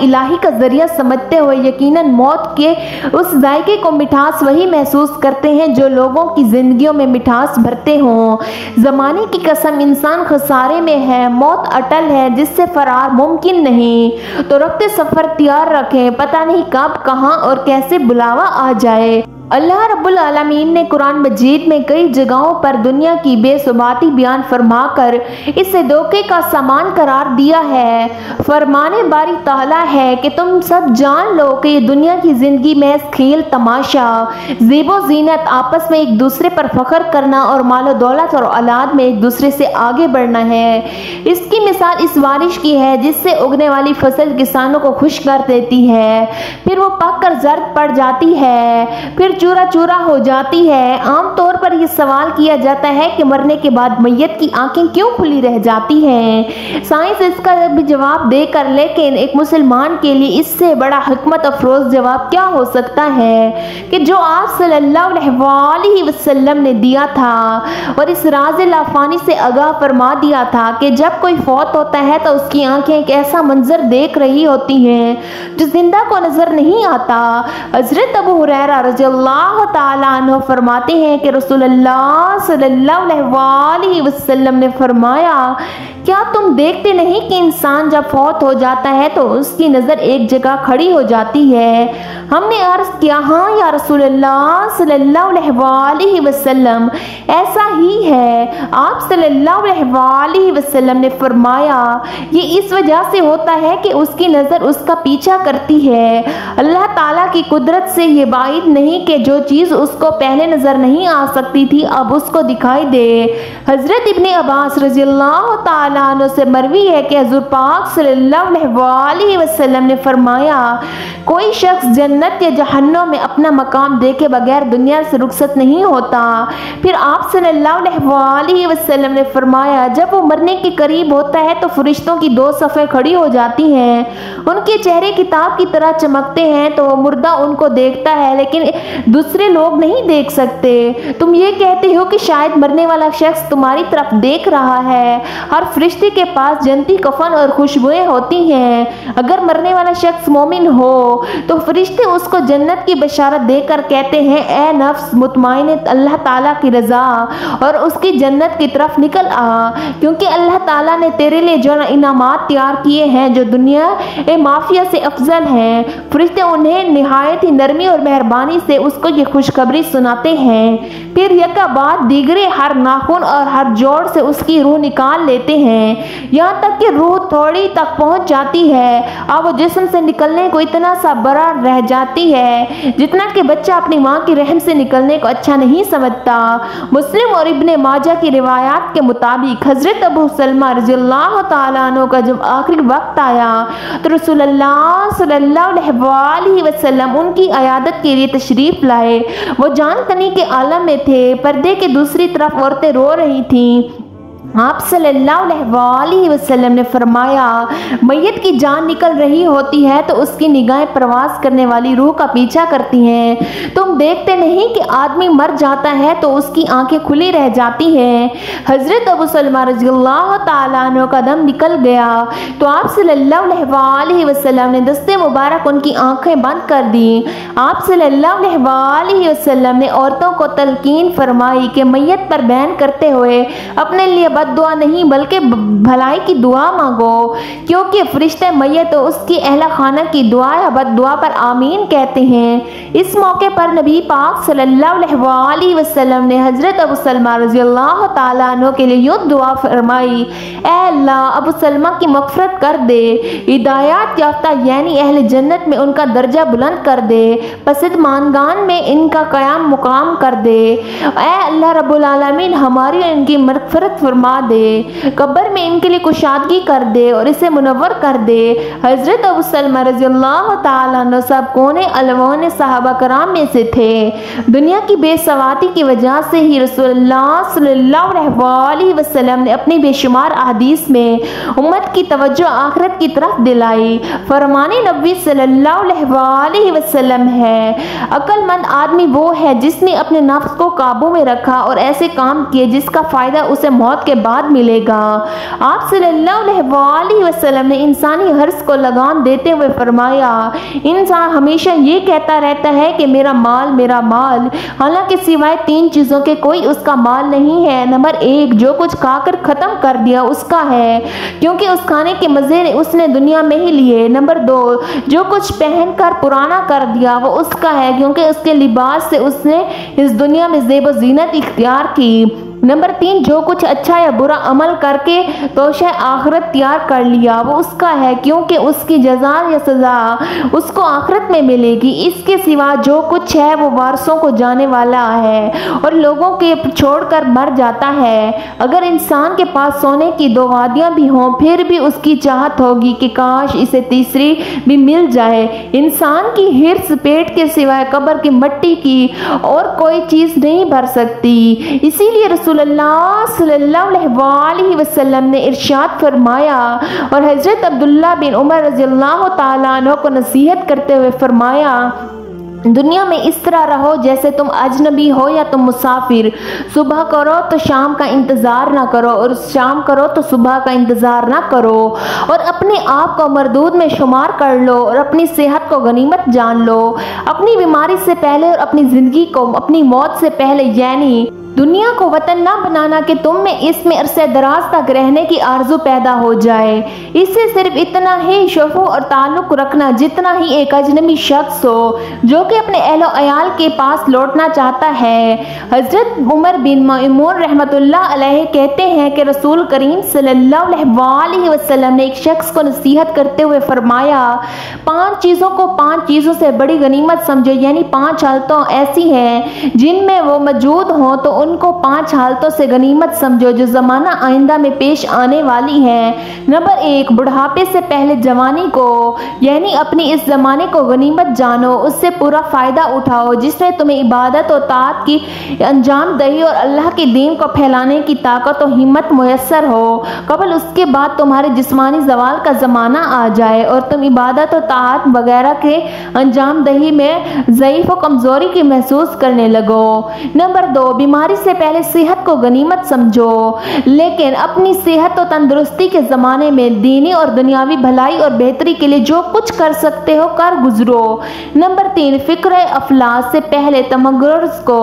الہی کا ذریعہ سمجھتے ہوئے یقیناً موت کے اس ذائقے کو مٹھاس وہی محسوس کرتے ہیں جو لوگوں کی زندگیوں میں مٹھاس بھرتے ہوں۔ زمانے کی قسم انسان خسارے میں ہے، موت اٹل ہے جس سے فرار ممکن نہیں، تو رخت سفر تیار رکھیں، پتہ نہیں کب کہاں اور کیسے بلاوا آ جائے۔ اللہ رب العالمین نے قرآن مجید میں کئی جگہوں پر دنیا کی بے ثباتی بیان فرما کر اسے دھوکے کا سامان قرار دیا ہے۔ فرمانے باری تعالیٰ ہے کہ تم سب جان لو کہ یہ دنیا کی زندگی محض کھیل تماشا، زیب و زینت، آپس میں ایک دوسرے پر فخر کرنا اور مال و دولت اور اولاد میں ایک دوسرے سے آگے بڑھنا ہے۔ اس کی مثال اس بارش کی ہے جس سے اگنے والی فصل کسانوں کو خوش کر دیتی ہے، پھر وہ پک کر زرد پڑ جاتی ہے، پھر چورا چورا ہو جاتی ہے۔ عام طور پر یہ سوال کیا جاتا ہے کہ مرنے کے بعد میت کی آنکھیں کیوں کھلی رہ جاتی ہیں؟ سائنس اس کا بھی جواب دے کر، لیکن ایک مسلمان کے لیے اس سے بڑا حکمت افروز جواب کیا ہو سکتا ہے کہ جو آپ صلی اللہ علیہ وسلم نے دیا تھا اور اس راز لافانی سے آگاہ فرما دیا تھا کہ جب کوئی فوت ہوتا ہے تو اس کی آنکھیں ایک ایسا منظر دیکھ رہی ہوتی ہیں جو زندہ کو نظر نہیں آتا۔ حضرت ابو ہریرہ رضی اللہ تعالیٰ عنہ فرماتے ہیں کہ رسول اللہ صلی اللہ علیہ وسلم نے فرمایا، کیا تم دیکھتے نہیں کہ انسان جب فوت ہو جاتا ہے تو اس کی نظر ایک جگہ کھڑی ہو جاتی ہے؟ ہم نے عرض کیا، ہاں یا رسول اللہ صلی اللہ علیہ وسلم، ایسا ہی ہے۔ آپ صلی اللہ علیہ وسلم نے فرمایا، یہ اس وجہ سے ہوتا ہے کہ اس کی نظر اس کا پیچھا کرتی ہے۔ اللہ تعالیٰ کی قدرت سے یہ بعید نہیں کہ جو چیز اس کو پہلے نظر نہیں آ سکتی تھی اب اس کو دکھائی دے۔ حضرت ابن عباس رضی اللہ تعالیٰ عنہ سے مروی ہے کہ حضور پاک صلی اللہ علیہ وسلم نے فرمایا، کوئی شخص جنت یا جہنم میں اپنا مقام دیکھے بغیر دنیا سے رخصت نہیں ہوتا۔ پھر آپ صلی اللہ علیہ وسلم نے فرمایا، جب وہ مرنے کے قریب ہوتا ہے تو فرشتوں کی دو صفیں کھڑی ہو جاتی ہیں، ان کے چہرے کتاب کی طرح چمکتے ہیں، تو وہ مردہ ان کو دیکھتا ہے لیکن دوسرے لوگ نہیں دیکھ سکتے۔ تم یہ کہتے ہو کہ شاید مرنے والا شخص تمہاری طرف دیکھ رہا ہے۔ ہر فرشتے کے پاس جنتی کفن اور خوشبوئیں ہوتی ہیں۔ اگر مرنے والا شخص مومن ہو تو فرشتے اس کو جنت کی بشارت دے کر کہتے ہیں، اے نفس مطمئنہ، اللہ تعالیٰ کی رضا اور اس کی جنت کی طرف نکل آ، کیونکہ اللہ تعالیٰ نے تیرے لیے جو انعامات تیار کیے ہیں جو دنیا مافیا سے افضل ہیں۔ فرشتے انہیں نہایت ہی نرمی اور مہربانی سے اس کو یہ خوشخبری سناتے ہیں، پھر یکا بعد دیگرے ہر ناخن اور ہر جوڑ سے اس کی روح نکال لیتے ہیں، یہاں تک کہ روح تھوڑی تک پہنچ جاتی ہے اور وہ جسم سے نکلنے کو اتنا سا برا رہ جاتی ہے جتنا کہ بچہ اپنی ماں کی رحم سے نکلنے کو اچھا نہیں سمجھتا۔ مسلم اور ابن ماجہ کی روایات کے مطابق حضرت ابو سلمہ رضی اللہ تعالیٰ عنہ کا جب آخری وقت آیا تو رسول اللہ صلی اللہ علیہ وسلم ان کی عیادت کے لیے تشریف لائے۔ وہ جان کنی کے عالم میں تھے، پردے کے دوسری طرف عورتیں رو رہی تھیں۔ آپ صلی اللہ علیہ وسلم نے فرمایا، میت کی جان نکل رہی ہوتی ہے تو اس کی نگاہیں پرواز کرنے والی روح کا پیچھا کرتی ہیں۔ تم دیکھتے نہیں کہ آدمی مر جاتا ہے تو اس کی آنکھیں کھلی رہ جاتی ہیں۔ حضرت ابو سلمہ رضی اللہ تعالیٰ عنہ کا دم نکل گیا تو آپ صلی اللہ علیہ وسلم نے دستے مبارک ان کی آنکھیں بند کر دیں۔ آپ صلی اللہ علیہ وسلم نے عورتوں کو تلقین فرمائی کہ میت پر بیان کرتے ہوئے اپنے لیے بد دعا نہیں بلکہ بھلائی کی دعا مانگو، کیونکہ فرشتے میت اور اس کی اہل خانہ کی دعا یا بد دعا پر آمین کہتے ہیں۔ اس موقع پر نبی پاک صلی اللہ علیہ وسلم نے حضرت ابو سلمہ رضی اللہ تعالیٰ عنہ کے لیے یوں دعا فرمائی، اے اللہ ابو سلمہ کی مغفرت کر دے، ہدایات یافتہ یعنی اہل جنت میں ان کا درجہ بلند کر دے، پسندمانگان میں ان کا قیام مقام کر دے، اے اللہ رب العالمین ہماری ان کی مغفرت فرما دے، قبر میں ان کے لیے کشادگی کر دے اور اسے منور کر دے۔ حضرت ابو سلمہ رضی اللہ تعالیٰ عنہ سب کونے الوان صحابہ کرام میں سے تھے۔ دنیا کی بے سواتی کی وجہ سے ہی رسول اللہ صلی اللہ علیہ وسلم نے اپنی بے شمار احادیث میں امت کی توجہ آخرت کی طرف دلائی۔ فرمان نبی صلی اللہ علیہ وسلم ہے، عقل مند آدمی وہ ہے جس نے اپنے نفس کو قابو میں رکھا اور ایسے کام کیے جس کا فائدہ اسے موت کے بعد ملے گا۔ آپ صلی اللہ علیہ وسلم نے انسانی حرص کو لگام دیتے ہوئے فرمایا، انسان ہمیشہ یہ کہتا رہتا ہے کہ میرا مال، حالانکہ سوائے 3 چیزوں کے کوئی اس کا مال نہیں ہے۔ نمبر 1، جو کچھ کھا کر ختم کر دیا اس کا ہے، کیونکہ اس کھانے کے مزے اس نے دنیا میں ہی لیے۔ نمبر 2، جو کچھ پہن کر پرانا کر دیا وہ اس کا ہے، کیونکہ اس کے لباس سے اس نے اس دنیا میں زیب و زینت اختیار کی۔ نمبر 3، جو کچھ اچھا یا برا عمل کر کے توشہ آخرت تیار کر لیا وہ اس کا ہے، کیونکہ اس کی جزا یا سزا اس کو آخرت میں ملے گی۔ اس کے سوا جو کچھ ہے وہ وارثوں کو جانے والا ہے اور لوگوں کے چھوڑ کر مر جاتا ہے۔ اگر انسان کے پاس سونے کی 2 وادیاں بھی ہوں پھر بھی اس کی چاہت ہوگی کہ کاش اسے تیسری بھی مل جائے۔ انسان کی ہرس پیٹ کے سوائے قبر کی مٹی کی اور کوئی چیز نہیں بھر سکتی۔ اسی لیے رسول اللہ صلی اللہ علیہ وسلم نے ارشاد فرمایا اور حضرت عبداللہ بن عمر رضی اللہ تعالیٰ عنہ کو نصیحت کرتے ہوئے فرمایا، دنیا میں اس طرح رہو جیسے تم اجنبی ہو یا تم مسافر۔ صبح کرو تو شام کا انتظار نہ کرو اور شام کرو تو صبح کا انتظار نہ کرو، اور اپنے آپ کو مردود میں شمار کر لو اور اپنی صحت کو غنیمت جان لو۔ اپنی بیماری سے پہلے اور اپنی زندگی کو اپنی موت سے پہلے، یعنی دنیا کو وطن نہ بنانا کہ تم میں اس میں عرصہ دراز تک رہنے کی آرزو پیدا ہو جائے۔ اس سے صرف اتنا ہی شفو اور تعلق رکھنا جتنا ہی ایک اجنبی شخص ہو جو کہ اپنے اہل و عیال کے پاس لوٹنا چاہتا ہے۔ حضرت عمر بن میمون رحمۃ اللہ علیہ کہتے ہیں کہ رسول کریم صلی اللہ علیہ وسلم نے ایک شخص کو نصیحت کرتے ہوئے فرمایا، 5 چیزوں کو 5 چیزوں سے بڑی غنیمت سمجھو، یعنی 5 حالتوں ایسی ہیں جن میں وہ موجود ہوں تو ان کو 5 حالتوں سے غنیمت سمجھو جو زمانہ آئندہ میں پیش آنے والی ہیں۔ نمبر 1، بڑھاپے سے پہلے جوانی کو، یعنی اپنی اس زمانے کو غنیمت جانو، اس سے پورا فائدہ اٹھاؤ جس میں تمہیں عبادت و طاعت کی انجام دہی اور اللہ کے دین کو پھیلانے کی طاقت و ہمت میسر ہو، قبل اس کے بعد تمہارے جسمانی زوال کا زمانہ آ جائے اور تم عبادت و طاعت وغیرہ کے انجام دہی میں ضعیف و کمزوری کی محسوس کرنے لگو۔ نمبر 2، بیماری سے پہلے صحت کو غنیمت سمجھو، لیکن اپنی صحت و تندرستی کے زمانے میں دینی اور دنیاوی بھلائی اور بہتری کے لیے جو کچھ کر سکتے ہو کر گزرو۔ نمبر 3، فکر افلاس سے پہلے تمغرض کو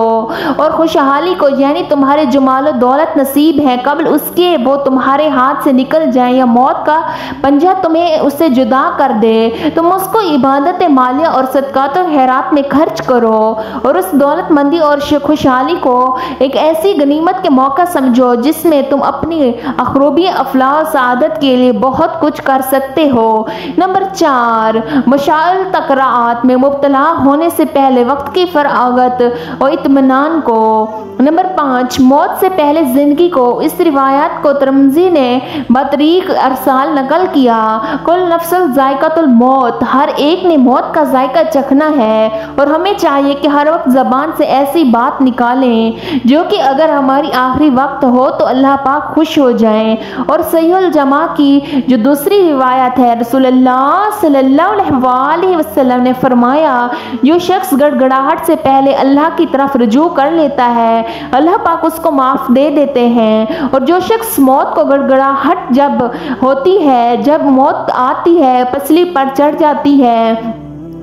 اور خوشحالی کو، یعنی تمہارے جو مال و دولت نصیب ہے قبل اس کے وہ تمہارے ہاتھ سے نکل جائیں یا موت کا پنجہ تمہیں اس سے جدا کر دے، تم اس کو عبادت مالیہ اور صدقات و خیرات میں خرچ کرو، اور اس دولت مندی اور خوشحالی کو ایک ایسی غنیمت کے موقع سمجھو جس میں تم اپنی اخروبی افلاح و سعادت کے لیے بہت کچھ کر سکتے ہو۔ نمبر 4، مشاغل تکرارات میں مبتلا ہونے سے پہلے وقت کی فراغت اور اطمینان کو۔ نمبر 5، موت سے پہلے زندگی کو۔ اس روایت کو ترمذی نے بطریق ارسال نقل کیا، کل نفس ذائقۃ الموت، ہر ایک نے موت کا ذائقہ چکھنا ہے، اور ہمیں چاہیے کہ ہر وقت زبان سے ایسی بات نکالیں جو کہ اگر ہماری آخری وقت ہو تو اللہ پاک خوش ہو جائیں۔ اور صحیح الجماع کی جو دوسری روایت ہے، رسول اللہ صلی اللہ علیہ وسلم نے فرمایا، جو شخص گڑگڑاہٹ سے پہلے اللہ کی طرف رجوع کر لیتا ہے اللہ پاک اس کو معاف دے دیتے ہیں، اور جو شخص موت کو گڑگڑاہٹ جب ہوتی ہے، جب موت آتی ہے، پسلی پر چڑھ جاتی ہے،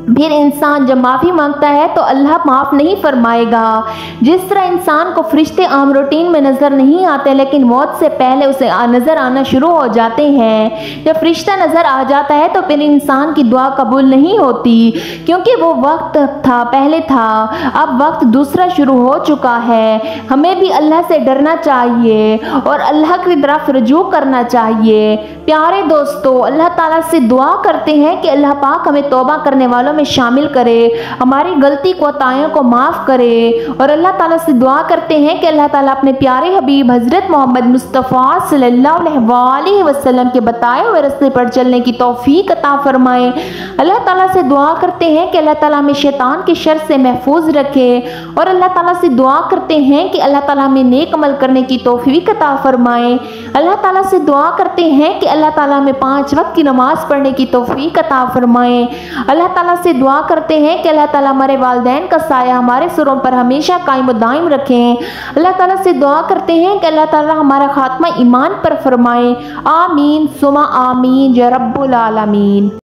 پھر انسان جب معافی مانگتا ہے تو اللہ معاف نہیں فرمائے گا۔ جس طرح انسان کو فرشتے عام روٹین میں نظر نہیں آتے لیکن موت سے پہلے اسے نظر آنا شروع ہو جاتے ہیں، جب فرشتہ نظر آ جاتا ہے تو پھر انسان کی دعا قبول نہیں ہوتی، کیونکہ وہ وقت تھا پہلے تھا، اب وقت دوسرا شروع ہو چکا ہے۔ ہمیں بھی اللہ سے ڈرنا چاہیے اور اللہ کی طرف رجوع کرنا چاہیے۔ پیارے دوستو، اللہ تعالیٰ سے دعا کرتے ہیں کہ اللہ پاک ہمیں توبہ کرنے والوں میں شامل کرے، ہماری غلطی کوتاہیوں کو معاف کرے، اور اللہ تعالیٰ سے دعا کرتے ہیں کہ اللہ تعالیٰ اپنے پیارے حبیب حضرت محمد مصطفیٰ صلی اللہ علیہ وسلم کے بتائے ہوئے راستے پر چلنے کی توفیق عطا فرمائے۔ اللہ تعالیٰ سے دعا کرتے ہیں کہ اللہ تعالیٰ ہمیں شیطان کے شر سے محفوظ رکھے، اور اللہ تعالیٰ سے دعا کرتے ہیں کہ اللہ تعالیٰ ہمیں نیک عمل کرنے کی توفیق عطا فرمائے۔ اللہ تعالیٰ سے دعا کرتے ہیں کہ اللہ تعالیٰ ہمیں 5 وقت کی نماز پڑھنے کی توفیق عطا فرمائے۔ اللہ تعالیٰ سے سے دعا کرتے ہیں کہ اللہ تعالیٰ ہمارے والدین کا سایہ ہمارے سروں پر ہمیشہ قائم و دائم رکھیں۔ اللہ تعالیٰ سے دعا کرتے ہیں کہ اللہ تعالیٰ ہمارا خاتمہ ایمان پر فرمائے۔ آمین ثم آمین یا رب العالمین۔